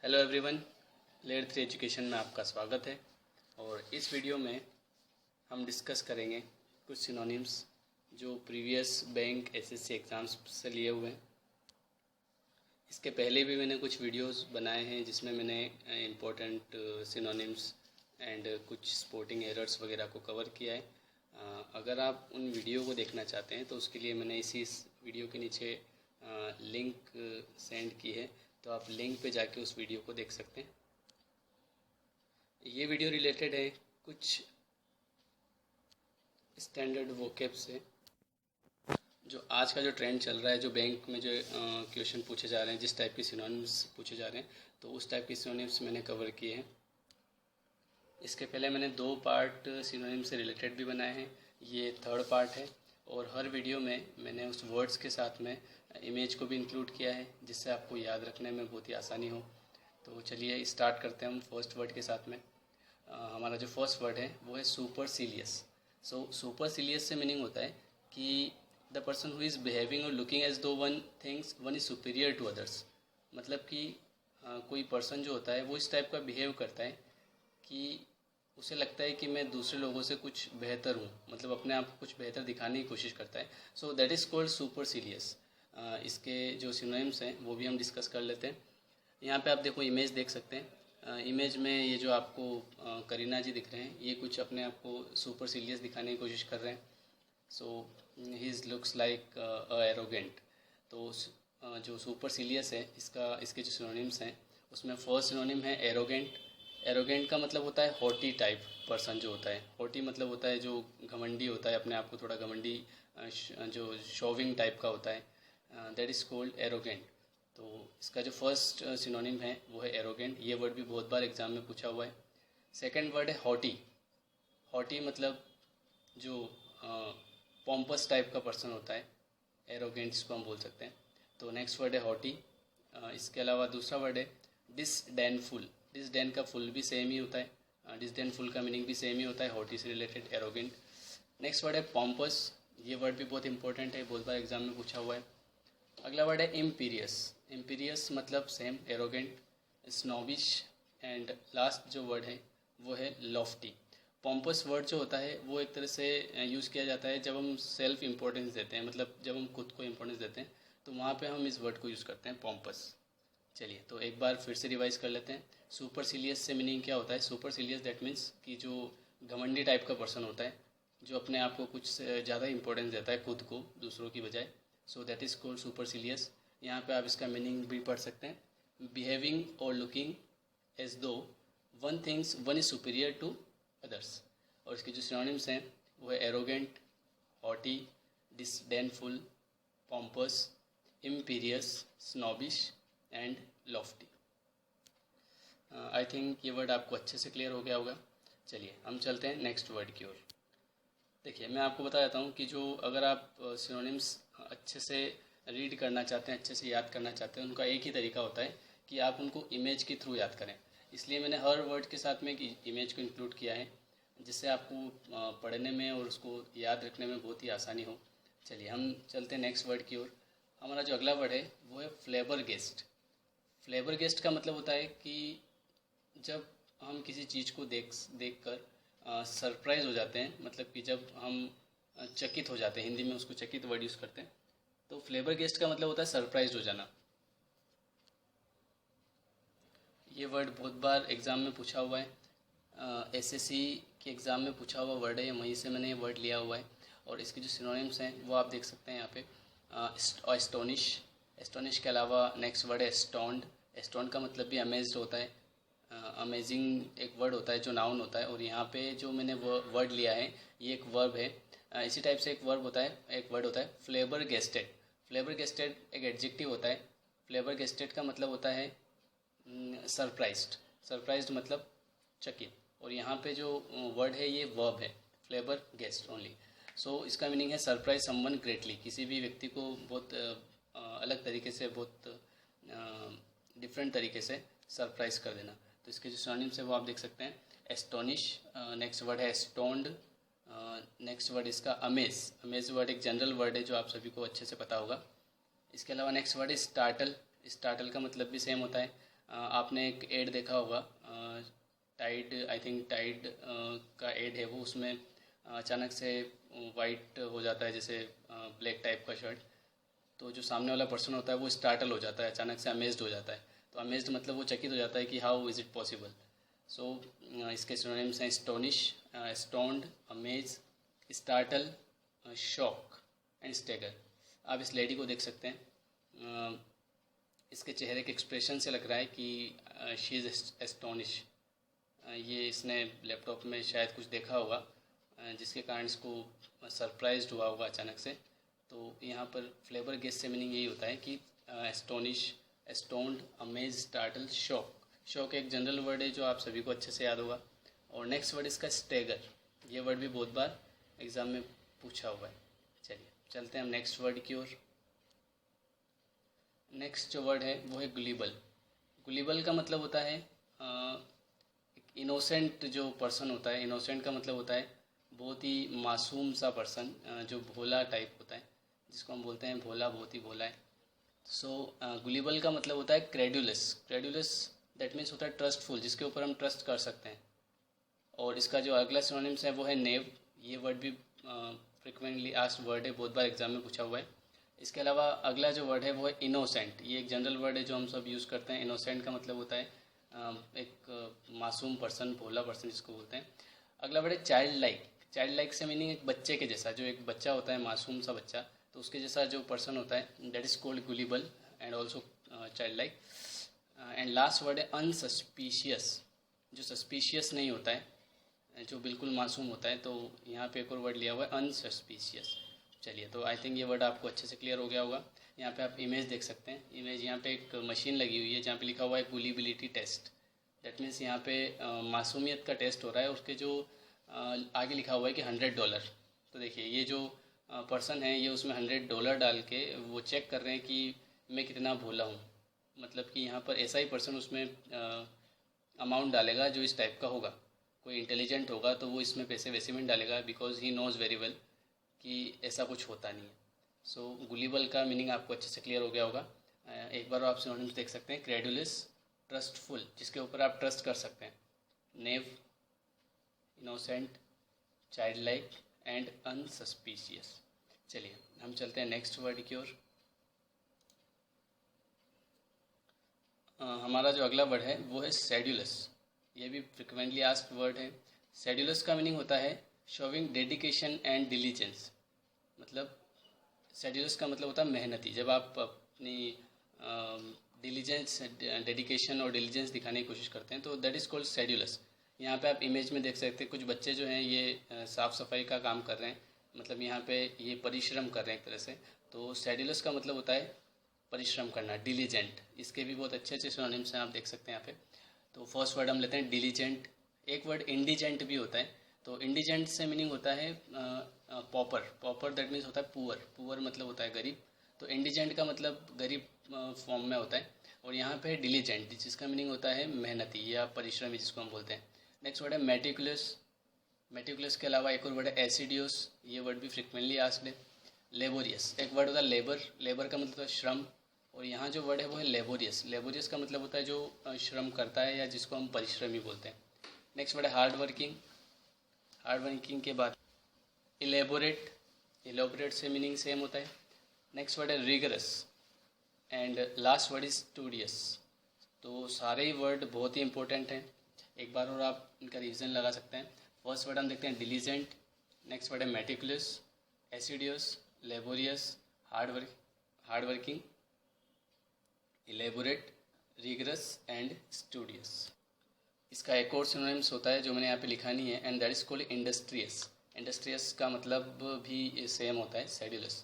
Hello everyone, layer 3 education में आपका स्वागत है। और इस वीडियो में हम डिस्कस करेंगे कुछ सिनोनिम्स जो प्रीवियस बैंक एसएससी एग्ज़ाम्स से लिए हुए हैं। इसके पहले भी मैंने कुछ वीडियोस बनाए हैं जिसमें मैंने इम्पोर्टेंट सिनोनिम्स एंड कुछ स्पोर्टिंग एरर्स वगैरह को कवर किया है। अगर आप उन वीडियो को देखना चाहते हैं तो उसके लिए मैंने इस वीडियो के नीचे लिंक सेंड की है, तो आप लिंक पे जाके उस वीडियो को देख सकते हैं। ये वीडियो रिलेटेड है कुछ स्टैंडर्ड वोकेब से, जो आज का जो ट्रेंड चल रहा है, जो बैंक में जो क्वेश्चन पूछे जा रहे हैं, जिस टाइप के सिनोनिम्स पूछे जा रहे हैं, तो उस टाइप के सिनोनिम्स मैंने कवर किए हैं। इसके पहले मैंने 2 पार्ट सिनोनिम से रिलेटेड भी बनाए हैं, ये 3rd पार्ट है। और हर वीडियो में मैंने उस वर्ड्स के साथ में इमेज को भी इंक्लूड किया है जिससे आपको याद रखने में बहुत ही आसानी हो। तो चलिए स्टार्ट करते हैं हम फर्स्ट वर्ड के साथ में। हमारा जो फर्स्ट वर्ड है वो है सुपरसिलियस। सो सुपरसिलियस से मीनिंग होता है कि the person who is behaving और looking as though one things one is superior to others. मतलब कि कोई पर्सन जो होता है वो इस टाइप का बिहेव करता है कि उसे लगता है कि मैं दूसरे लोगों से कुछ बेहतर हूँ, मतलब अपने आप को कुछ बेहतर दिखाने की कोशिश करता है। So that is called supercilious. इसके जो सिनोनिम्स हैं वो भी हम डिस्कस कर लेते हैं। यहाँ पे आप देखो, इमेज देख सकते हैं। इमेज में ये जो आपको करीना जी दिख रहे हैं, ये कुछ अपने आप को सुपरसिलियस दिखाने की कोशिश कर रहे हैं। सो ही लुक्स लाइक एरोगेंट। तो जो सुपरसिलियस है, इसके जो सिनोनिम्स हैं उसमें फर्स्ट सिनोनिम है एरोगेंट। एरोगेंट का मतलब होता है हॉटी टाइप पर्सन जो होता है। हॉटी मतलब होता है जो घमंडी होता है, अपने आप को थोड़ा घमंडी, जो शोविंग टाइप का होता है, दैट इज़ कॉल्ड एरोगेंट। तो इसका जो फर्स्ट सिनोनिम है वो है एरोगेंट। ये वर्ड भी बहुत बार एग्जाम में पूछा हुआ है। सेकंड वर्ड है हॉटी। हॉटी मतलब जो पॉम्पस टाइप का पर्सन होता है, एरोगेंट इसको हम बोल सकते हैं। तो नेक्स्ट वर्ड है हॉटी। इसके अलावा दूसरा वर्ड है डिसडेनफुल। डिसडेन का फुल भी सेम ही होता है, डिसडेनफुल का मीनिंग भी सेम ही होता है, हॉटी से रिलेटेड एरोगेंट। नेक्स्ट वर्ड है पॉम्पस। ये वर्ड भी बहुत इंपॉर्टेंट है, बहुत बार एग्जाम में पूछा हुआ है। अगला वर्ड है इम्पीरियस। इम्पीरियस मतलब same arrogant, snobbish. And last जो वर्ड है वो है लॉफ्टी। पॉम्पस वर्ड जो होता है वो एक तरह से यूज़ किया जाता है जब हम सेल्फ इम्पोर्टेंस देते हैं, मतलब जब हम खुद को इम्पोर्टेंस देते हैं तो वहाँ पे हम इस वर्ड को यूज़ करते हैं, पॉम्पस। चलिए तो एक बार फिर से रिवाइज कर लेते हैं। सुपरसिलियस से मीनिंग क्या होता है? सुपरसिलियस दैट मीन्स कि जो घमंडी टाइप का पर्सन होता है, जो अपने आप को कुछ ज़्यादा इंपॉर्टेंस देता है खुद को दूसरों की बजाय। So that is called supercilious. यहाँ पे आप इसका मीनिंग भी पढ़ सकते हैं, बिहेविंग और looking as though one things one is superior to others. और इसके जो सिनोनिम्स हैं वो है arrogant, haughty, disdainful, pompous, imperious, snobbish and lofty. I think ये वर्ड आपको अच्छे से क्लियर हो गया होगा। चलिए हम चलते हैं नेक्स्ट वर्ड की ओर। देखिए, मैं आपको बता देता हूँ कि जो अगर आप सिनोनिम्स अच्छे से रीड करना चाहते हैं, अच्छे से याद करना चाहते हैं, उनका एक ही तरीका होता है कि आप उनको इमेज के थ्रू याद करें। इसलिए मैंने हर वर्ड के साथ में एक इमेज को इंक्लूड किया है जिससे आपको पढ़ने में और उसको याद रखने में बहुत ही आसानी हो। चलिए हम चलते हैं नेक्स्ट वर्ड की ओर। हमारा जो अगला वर्ड है वो है फ्लेबरगेस्ट। फ्लेबरगेस्ट का मतलब होता है कि जब हम किसी चीज़ को देख कर सरप्राइज़ हो जाते हैं, मतलब कि जब हम चकित हो जाते हैं, हिंदी में उसको चकित वर्ड यूज़ करते हैं। तो फ्लेबरगेस्ट का मतलब होता है सरप्राइज हो जाना। ये वर्ड बहुत बार एग्ज़ाम में पूछा हुआ है, एसएससी के एग्ज़ाम में पूछा हुआ वर्ड है, वहीं से मैंने ये वर्ड लिया हुआ है। और इसके जो सिनोनिम्स हैं वो आप देख सकते हैं यहाँ पे। एस्टोनिश। एस्टोनिश के अलावा नेक्स्ट वर्ड है स्टोन्ड। स्टोन्ड का मतलब भी अमेज्ड होता है। अमेजिंग एक वर्ड होता है जो नाउन होता है, और यहाँ पे जो मैंने वर्ड लिया है ये एक वर्ब है। इसी टाइप से एक वर्ड होता है फ्लेबरगेस्टेड। फ्लेबरगेस्टेड एक एडजेक्टिव होता है। फ्लेबरगेस्टेड का मतलब होता है सरप्राइज्ड। सरप्राइज्ड मतलब चकित। और यहाँ पे जो वर्ड है ये वर्ब है, फ्लेबरगेस्ट ओनली। सो इसका मीनिंग है सरप्राइज समवन ग्रेटली, किसी भी व्यक्ति को बहुत अलग तरीके से, बहुत डिफरेंट तरीके से सरप्राइज कर देना। तो इसके जो सिनोनिम्स है वो आप देख सकते हैं, एस्टोनिश। नेक्स्ट वर्ड है स्टोन्ड। नेक्स्ट वर्ड इसका अमेज। अमेज वर्ड एक जनरल वर्ड है जो आप सभी को अच्छे से पता होगा। इसके अलावा नेक्स्ट वर्ड है स्टार्टल। स्टार्टल का मतलब भी सेम होता है, आपने एक एड देखा होगा, टाइड, आई थिंक टाइड का एड है वो, उसमें अचानक से वाइट हो जाता है, जैसे ब्लैक टाइप का शर्ट, तो जो सामने वाला पर्सन होता है वो स्टार्टल हो जाता है, अचानक से अमेज्ड हो जाता है। तो अमेज्ड मतलब वो चकित हो जाता है कि how is it possible. So इसके सिनोनिम्स हैं astonish, astound, amaze, startle, shock and stagger. आप इस लेडी को देख सकते हैं, इसके चेहरे के एक्सप्रेशन से लग रहा है कि शी इज़ एस्टोनिश। ये इसने लैपटॉप में शायद कुछ देखा होगा, जिसके कारण इसको सरप्राइज्ड हुआ होगा अचानक से। तो यहाँ पर फ्लेवर गेस से मीनिंग यही होता है कि astonish, astound, amaze, startle, shock. Shock एक जनरल वर्ड है जो आप सभी को अच्छे से याद होगा। और नेक्स्ट वर्ड इसका स्टेगर, ये वर्ड भी बहुत बार एग्ज़ाम में पूछा हुआ है। चलिए चलते हैं हम नेक्स्ट वर्ड की ओर। नेक्स्ट जो वर्ड है वो है गुलिबल। गुलिबल का मतलब होता है इनोसेंट जो पर्सन होता है। इनोसेंट का मतलब होता है बहुत ही मासूम सा पर्सन, जो भोला टाइप होता है, जिसको हम बोलते हैं भोला, बहुत ही भोला है। सो गुलिबल का मतलब होता है क्रेडुलस। क्रेडुलस दैट मीन्स होता है ट्रस्टफुल, जिसके ऊपर हम ट्रस्ट कर सकते हैं। और इसका जो अगला सिनोनिम्स है वो है नेव। ये वर्ड भी फ्रिक्वेंटली आस्क्ड वर्ड है, बहुत बार एग्जाम में पूछा हुआ है। इसके अलावा अगला जो वर्ड है वो है इनोसेंट। ये एक जनरल वर्ड है जो हम सब यूज़ करते हैं। इनोसेंट का मतलब होता है एक मासूम पर्सन, भोला पर्सन जिसको बोलते हैं। अगला वर्ड है चाइल्ड लाइक। चाइल्ड लाइक से मीनिंग एक बच्चे के जैसा, जो एक बच्चा होता है, मासूम सा बच्चा, तो उसके जैसा जो पर्सन होता है, that is called गुलिबल and also child like. And last word है अनसस्पिशियस, जो सस्पिशियस नहीं होता है, जो बिल्कुल मासूम होता है। तो यहाँ पे एक और वर्ड लिया हुआ है अनसस्पिशियस। चलिए, तो आई थिंक ये वर्ड आपको अच्छे से क्लियर हो गया होगा। यहाँ पे आप इमेज देख सकते हैं। इमेज यहाँ पे एक मशीन लगी हुई है जहाँ पे लिखा हुआ है गुलिबिलिटी टेस्ट। दैट मीन्स यहाँ पे मासूमियत का टेस्ट हो रहा है। उसके जो आगे लिखा हुआ है कि $100। तो देखिए, ये जो पर्सन है ये उसमें $100 डाल के वो चेक कर रहे हैं कि मैं कितना भोला हूँ। मतलब कि यहाँ पर ऐसा ही पर्सन उसमें अमाउंट डालेगा जो इस टाइप का होगा। कोई इंटेलिजेंट होगा तो वो इसमें पैसे वैसे में डालेगा, because he knows very well कि ऐसा कुछ होता नहीं है। सो गुलिबल का मीनिंग आपको अच्छे से क्लियर हो गया होगा। एक बार आप सिनोनिम्स देख सकते हैं। क्रेडुलस, ट्रस्टफुल, जिसके ऊपर आप ट्रस्ट कर सकते हैं। नेव, इनोसेंट, चाइल्ड लाइक एंड अनसस्पिशियस। चलिए हम चलते हैं नेक्स्ट वर्ड की ओर। हमारा जो अगला वर्ड है वो है सेड्यूलस। ये भी फ्रिक्वेंटली आस्क्ड वर्ड है। सेड्यूलस का मीनिंग होता है शोविंग डेडिकेशन एंड डिलीजेंस। मतलब सेड्यूलस का मतलब होता है मेहनती। जब आप अपनी डिलीजेंस, डेडिकेशन और डिलीजेंस दिखाने की कोशिश करते हैं तो दैट इज़ कॉल्ड सेड्यूलस। यहाँ पे आप इमेज में देख सकते हैं कुछ बच्चे जो हैं ये साफ़ सफाई का काम कर रहे हैं। मतलब यहाँ पे ये परिश्रम कर रहे हैं एक तरह से। तो सेड्यूलस का मतलब होता है परिश्रम करना, डिलीजेंट। इसके भी बहुत अच्छे अच्छे सिनोनिम्स हैं, आप देख सकते हैं यहाँ पे। तो फर्स्ट वर्ड हम लेते हैं डिलीजेंट। एक वर्ड इंडिजेंट भी होता है। तो इंडिजेंट से मीनिंग होता है पॉपर। पॉपर दैट मीन्स होता है पुअर। पुअर मतलब होता है गरीब। तो इंडिजेंट का मतलब गरीब फॉर्म में होता है। और यहाँ पे डिलीजेंट, जिसका मीनिंग होता है मेहनती या परिश्रमी, जिसको हम बोलते हैं। नेक्स्ट वर्ड है मेटिकुलस। मेटिकुलस के अलावा एक और वर्ड है एसिडियोस। ये वर्ड भी फ्रिक्वेंटली आस्क्ड है। लेबोरियस, एक वर्ड होता है लेबर। लेबर का मतलब होता है श्रम। और यहाँ जो वर्ड है वो है लेबोरियस। लेबोरियस का मतलब होता है जो श्रम करता है या जिसको हम परिश्रमी बोलते हैं। नेक्स्ट वर्ड है हार्ड वर्किंग। हार्ड वर्किंग के बाद इलेबोरेट। इलेबोरेट से मीनिंग सेम होता है। नेक्स्ट वर्ड है rigorous and last word is studious. तो सारे ही वर्ड बहुत ही इंपॉर्टेंट हैं। एक बार और आप इनका रिविजन लगा सकते हैं। फर्स्ट वर्ड हम देखते हैं डिलीजेंट। नेक्स्ट वर्ड है meticulous, assiduous, laborious, hard working, elaborate, rigorous and studious. इसका एक और सिनोनिम्स होता है जो मैंने यहाँ पे लिखा नहीं है, and that is called industrious. Industrious का मतलब भी सेम होता है, सेड्यूलस।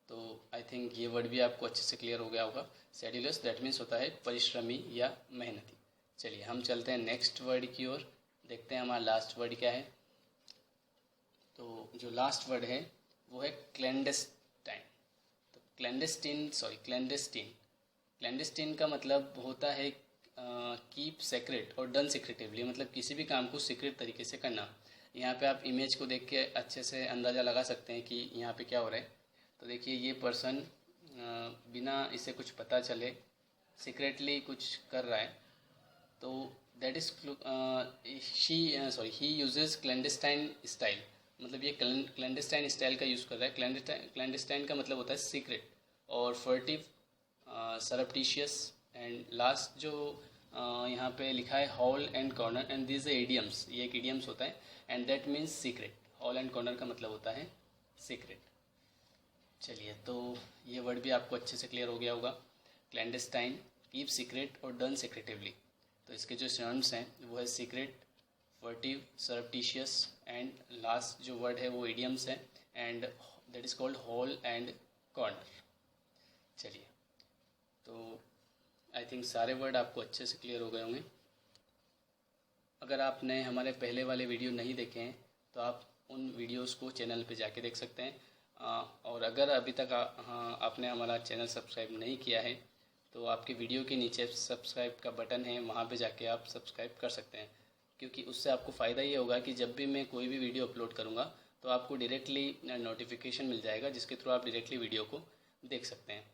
तो आई थिंक ये वर्ड भी आपको अच्छे से क्लियर हो गया होगा। सेड्यूलस दैट मीन्स होता है परिश्रमी या मेहनती। चलिए हम चलते हैं नेक्स्ट वर्ड की ओर, देखते हैं हमारा लास्ट वर्ड क्या है। तो जो लास्ट वर्ड है वो है क्लैंडेस्टाइन। तो क्लैंडेस्टीन। क्लैंडेस्टीन का मतलब होता है कीप सेक्रेट और डन सीक्रेटिवली, मतलब किसी भी काम को सीक्रेट तरीके से करना। यहाँ पे आप इमेज को देख के अच्छे से अंदाज़ा लगा सकते हैं कि यहाँ पे क्या हो रहा है। तो देखिए, ये पर्सन बिना इसे कुछ पता चले सीक्रेटली कुछ कर रहा है। तो that is he uses clandestine style, मतलब ये क्लैंडस्टाइन स्टाइल का यूज़ कर रहा है। क्लैंडस्टाइन का मतलब होता है सीक्रेट, और फर्टिव, सरप्टिशियस, एंड लास्ट जो यहाँ पे लिखा है hall and corner, and this idioms, ये एक इडियम्स होता है, and that means secret. Hall and corner का मतलब होता है सीक्रेट। चलिए, तो ये वर्ड भी आपको अच्छे से क्लियर हो गया होगा। क्लैंडस्टाइन, कीप सीक्रेट और डन सेक्रेटिवली। तो इसके जो सिनोनिम्स हैं वो है सीक्रेट, फर्टिव, सरप्टिशियस, एंड लास्ट जो वर्ड है वो इडियम्स है, and that is called hall and corner. चलिए, तो आई थिंक सारे वर्ड आपको अच्छे से क्लियर हो गए होंगे। अगर आपने हमारे पहले वाले वीडियो नहीं देखे हैं तो आप उन वीडियोस को चैनल पे जाके देख सकते हैं। और अगर अभी तक आपने हमारा चैनल सब्सक्राइब नहीं किया है तो आपके वीडियो के नीचे सब्सक्राइब का बटन है, वहाँ पे जाके आप सब्सक्राइब कर सकते हैं, क्योंकि उससे आपको फ़ायदा ये होगा कि जब भी मैं कोई भी वीडियो अपलोड करूँगा तो आपको डायरेक्टली नोटिफिकेशन मिल जाएगा, जिसके थ्रू आप डायरेक्टली वीडियो को देख सकते हैं।